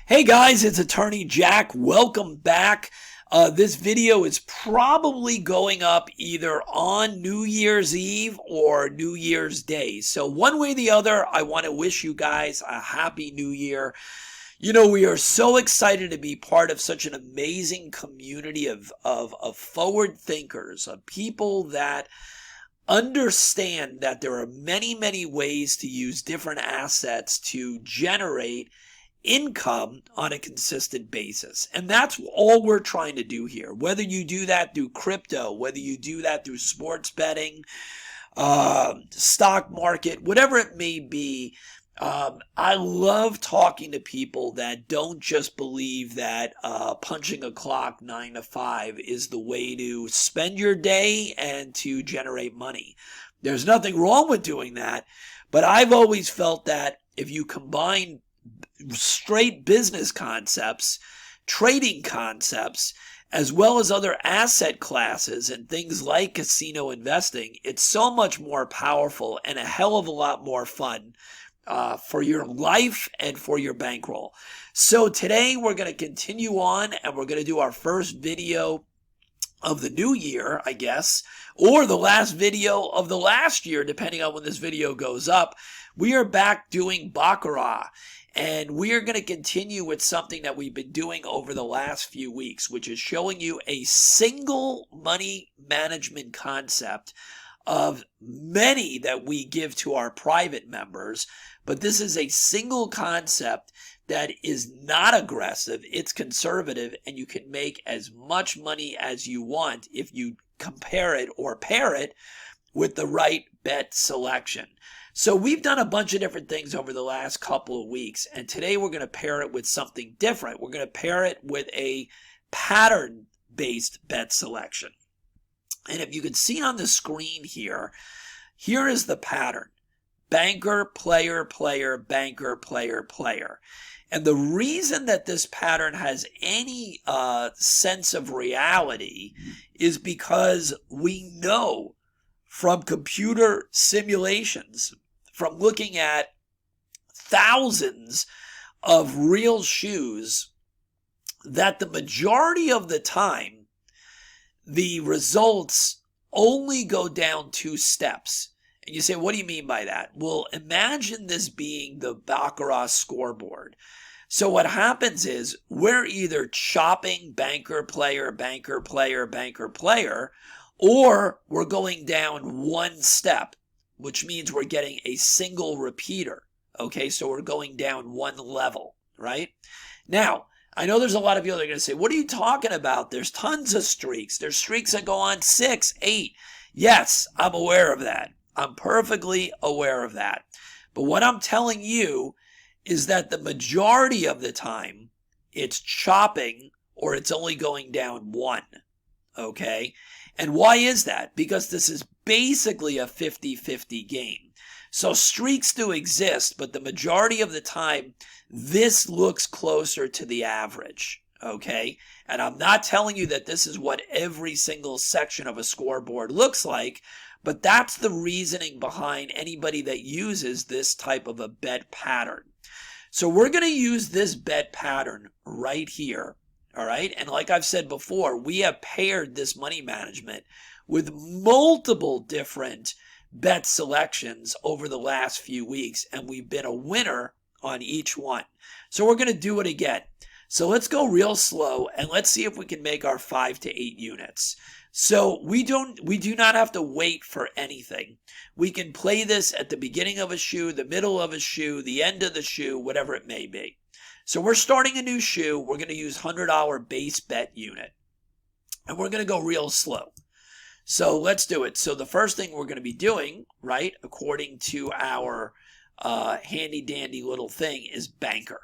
Hey guys, it's Attorney Jack. Welcome back. This video is probably going up either on New Year's Eve or New Year's Day. So one way or the other, I want to wish you guys a happy new year. You know, we are so excited to be part of such an amazing community of forward thinkers, of people that understand that there are many ways to use different assets to generate income on a consistent basis. And that's all we're trying to do here. Whether you do that through crypto, whether you do that through sports betting, stock market, whatever it may be, I love talking to people that don't just believe that punching a clock 9 to 5 is the way to spend your day and to generate money. There's nothing wrong with doing that, but I've always felt that if you combine straight business concepts, trading concepts, as well as other asset classes and things like casino investing, it's so much more powerful and a hell of a lot more fun for your life and for your bankroll. So today we're going to continue on and we're going to do our first video of the new year, I guess, or the last video of the last year, depending on when this video goes up. We are back doing Baccarat. And we are going to continue with something that we've been doing over the last few weeks, which is showing you a single money management concept of many that we give to our private members. But this is a single concept that is not aggressive, it's conservative, and you can make as much money as you want if you compare it or pair it with the right bet selection. So we've done a bunch of different things over the last couple of weeks, and today we're going to pair it with something different. We're going to pair it with a pattern-based bet selection. And if you can see on the screen here, here is the pattern. Banker, player, player, banker, player, player. And the reason that this pattern has any sense of reality is because we know from computer simulations, from looking at thousands of real shoes, that the majority of the time, the results only go down 2 steps. And you say, what do you mean by that? Well, imagine this being the Baccarat scoreboard. So what happens is we're either chopping banker, player, banker, player, banker, player, or we're going down 1 step, which means we're getting a single repeater. Okay, so we're going down 1 level, right? Now, I know there's a lot of you that are going to say, what are you talking about? There's tons of streaks. There's streaks that go on 6, 8. Yes, I'm aware of that. I'm perfectly aware of that. But what I'm telling you is that the majority of the time, it's chopping or it's only going down 1. Okay? And why is that? Because this is basically a 50-50 game. So streaks do exist, but the majority of the time, this looks closer to the average. Okay? And I'm not telling you that this is what every single section of a scoreboard looks like, but that's the reasoning behind anybody that uses this type of a bet pattern. So we're going to use this bet pattern right here. All right. And like I've said before, we have paired this money management with multiple different bet selections over the last few weeks. And we've been a winner on each one. So we're going to do it again. So let's go real slow and let's see if we can make our 5 to 8 units. So we do not have to wait for anything. We can play this at the beginning of a shoe, the middle of a shoe, the end of the shoe, whatever it may be. So we're starting a new shoe. We're going to use $100 base bet unit. And we're going to go real slow. So let's do it. So the first thing we're going to be doing, right, according to our handy dandy little thing, is banker.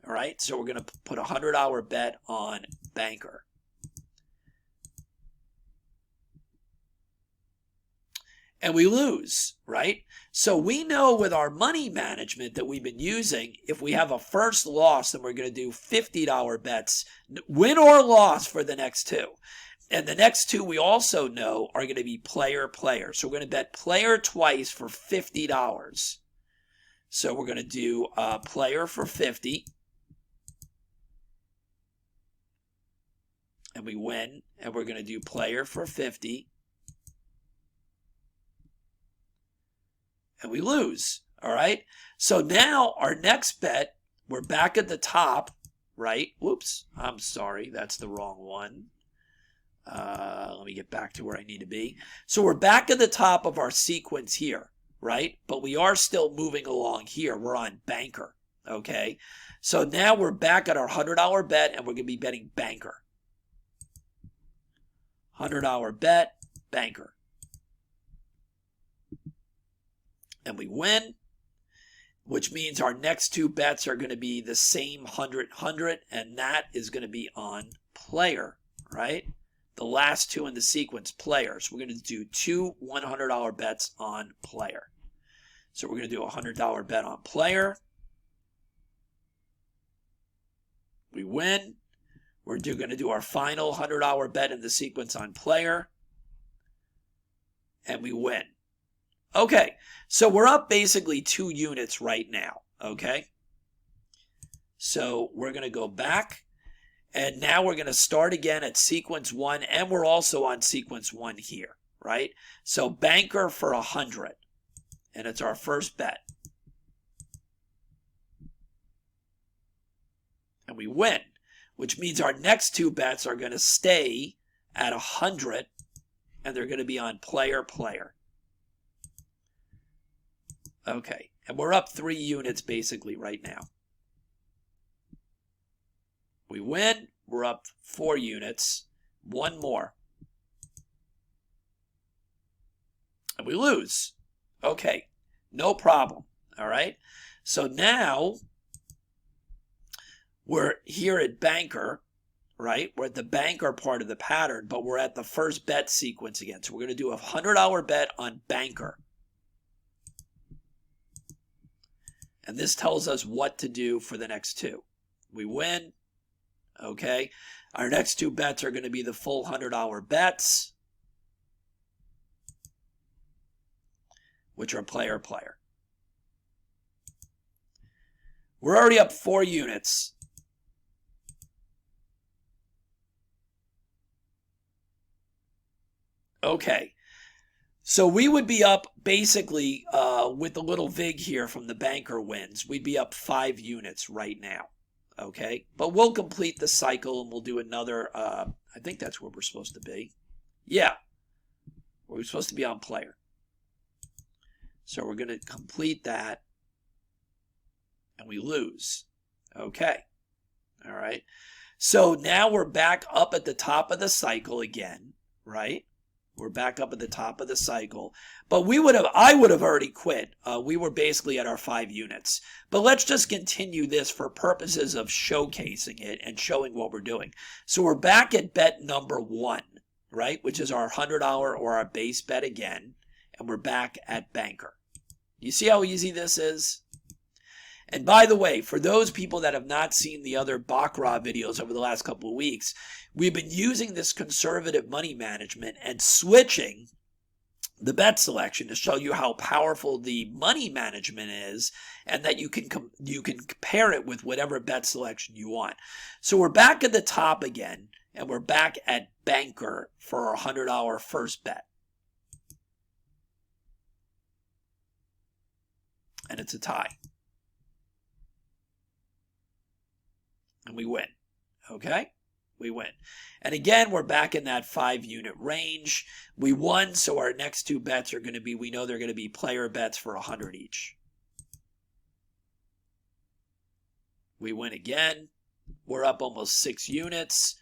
All right. So we're going to put a $100 bet on banker. And we lose, right? So we know with our money management that we've been using, if we have a first loss, then we're going to do $50 bets, win or loss for the next 2. And the next 2 we also know are going to be player, player. So we're going to bet player twice for $50. So we're going to do player for 50. and we win, and we're going to do player for 50, and we lose. All right, so now our next bet, we're back at the top, right? Whoops, I'm sorry, that's the wrong one. Let me get back to where I need to be. So we're back at the top of our sequence here, right? But we are still moving along here. We're on banker, okay? So now we're back at our $100 bet, and we're going to be betting banker. $100 bet, banker. And we win, which means our next two bets are going to be the same 100, and that is going to be on player, right? The last two in the sequence, players. We're going to do two $100 bets on player. So we're going to do a $100 bet on player. We win. We're going to do our final $100 bet in the sequence on player. And we win. Okay, so we're up basically 2 units right now, okay? So we're going to go back, and now we're going to start again at sequence 1, and we're also on sequence 1 here, right? So banker for 100, and it's our first bet. And we win, which means our next 2 bets are going to stay at 100, and they're going to be on player. Okay, and we're up 3 units basically right now. We win, we're up 4 units, 1 more. And we lose. Okay, no problem, all right? So now we're here at banker, right? We're at the banker part of the pattern, but we're at the first bet sequence again. So we're going to do a $100 bet on banker. And this tells us what to do for the next 2. We win. Okay. Our next 2 bets are going to be the full $100 bets, which are player. We're already up 4 units. Okay. So we would be up basically with the little vig here from the banker wins. We'd be up 5 units right now. Okay. But we'll complete the cycle and we'll do another. I think that's where we're supposed to be. Yeah. We're supposed to be on player. So we're going to complete that. And we lose. Okay. All right. So now we're back up at the top of the cycle again. Right. We're back up at the top of the cycle. But I would have already quit. We were basically at our 5 units. But let's just continue this for purposes of showcasing it and showing what we're doing. So we're back at bet number 1, right? Which is our $100 or our base bet again. And we're back at banker. You see how easy this is? And by the way, for those people that have not seen the other Baccarat videos over the last couple of weeks, we've been using this conservative money management and switching the bet selection to show you how powerful the money management is and that you can compare it with whatever bet selection you want. So we're back at the top again, and we're back at banker for our $100 first bet. And it's a tie. And we win. Okay? We win. And again, we're back in that 5 unit range. We won, so our next 2 bets are going to be, we know they're going to be player bets for 100 each. We win again. We're up almost 6 units.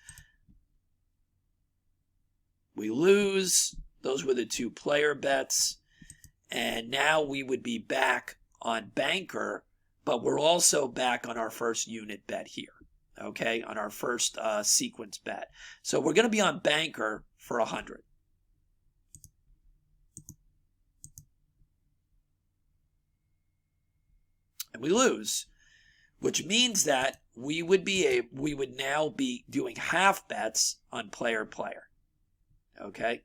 We lose. Those were the 2 player bets. And now we would be back on banker, but we're also back on our first unit bet here. Okay, on our first sequence bet. So we're going to be on banker for 100. And we lose, which means that we would now be doing half bets on player. Okay,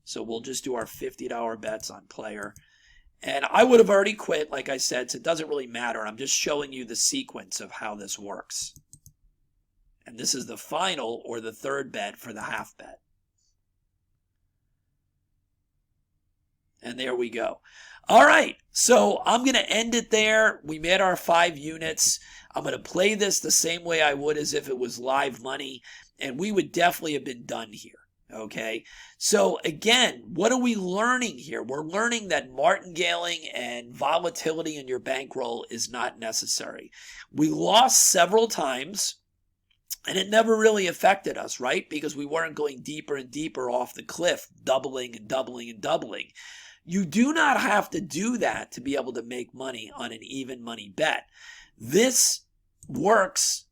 so we'll just do our $50 bets on player. And I would have already quit, like I said, so it doesn't really matter. I'm just showing you the sequence of how this works. And this is the final or the third bet for the half bet. And there we go. All right, so I'm going to end it there. We made our 5 units. I'm going to play this the same way I would as if it was live money, and we would definitely have been done here. Okay, so again, what are we learning here? We're learning that martingaling and volatility in your bankroll is not necessary. We lost several times, and it never really affected us, right? Because we weren't going deeper and deeper off the cliff, doubling and doubling and doubling. You do not have to do that to be able to make money on an even money bet. This works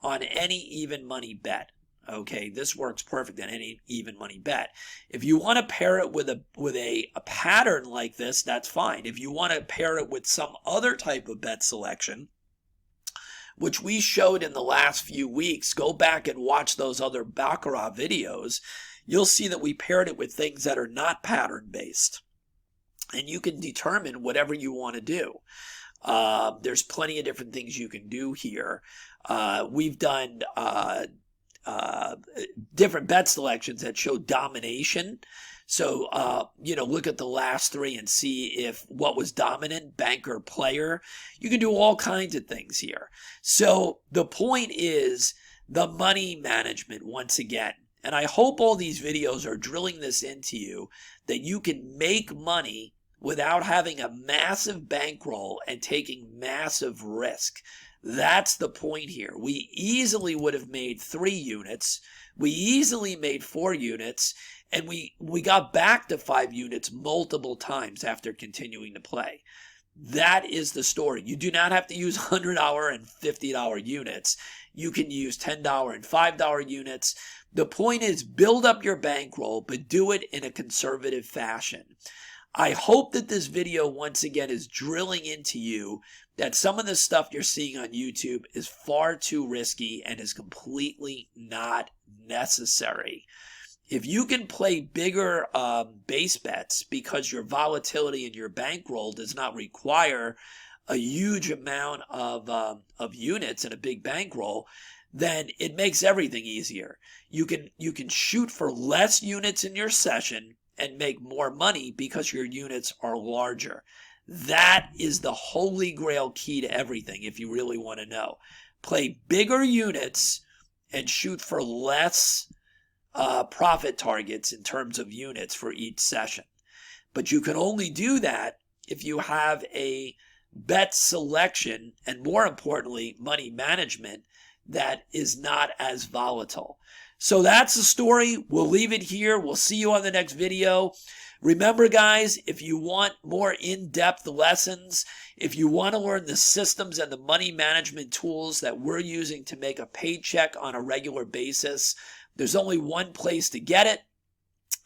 on any even money bet. Okay, this works perfect on any even money bet. If you want to pair it with a pattern like this, that's fine. If you want to pair it with some other type of bet selection, which we showed in the last few weeks, go back and watch those other Baccarat videos. You'll see that we paired it with things that are not pattern based. And you can determine whatever you want to do. There's plenty of different things you can do here. We've done different bet selections that show domination. So, look at the last 3 and see if what was dominant, banker, player. You can do all kinds of things here. So the point is the money management once again. And I hope all these videos are drilling this into you, that you can make money without having a massive bankroll and taking massive risk. That's the point here. We easily would have made 3 units. We easily made 4 units. And we got back to 5 units multiple times after continuing to play. That is the story. You do not have to use $100 and $50 units. You can use $10 and $5 units. The point is, build up your bankroll, but do it in a conservative fashion. I hope that this video once again is drilling into you that some of the stuff you're seeing on YouTube is far too risky and is completely not necessary. If you can play bigger base bets because your volatility in your bankroll does not require a huge amount of units in a big bankroll, then it makes everything easier. You can shoot for less units in your session and make more money because your units are larger. That is the holy grail key to everything if you really want to know. Play bigger units and shoot for less profit targets in terms of units for each session. But you can only do that if you have a bet selection and, more importantly, money management that is not as volatile. So that's the story. We'll leave it here. We'll see you on the next video. Remember, guys, if you want more in-depth lessons, if you want to learn the systems and the money management tools that we're using to make a paycheck on a regular basis, there's only one place to get it,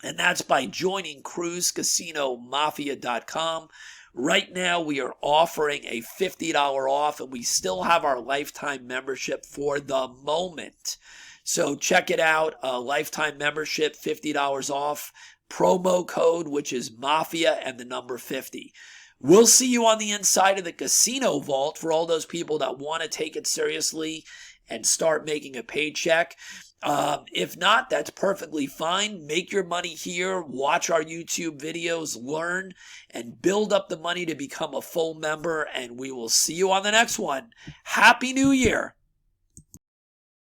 and that's by joining cruisecasinomafia.com. Right now, we are offering a $50 off, and we still have our lifetime membership for the moment. So check it out, lifetime membership, $50 off, promo code, which is Mafia and the number 50. We'll see you on the inside of the casino vault for all those people that want to take it seriously and start making a paycheck. If not, that's perfectly fine. Make your money here, watch our YouTube videos, learn, and build up the money to become a full member, and we will see you on the next one. Happy New Year!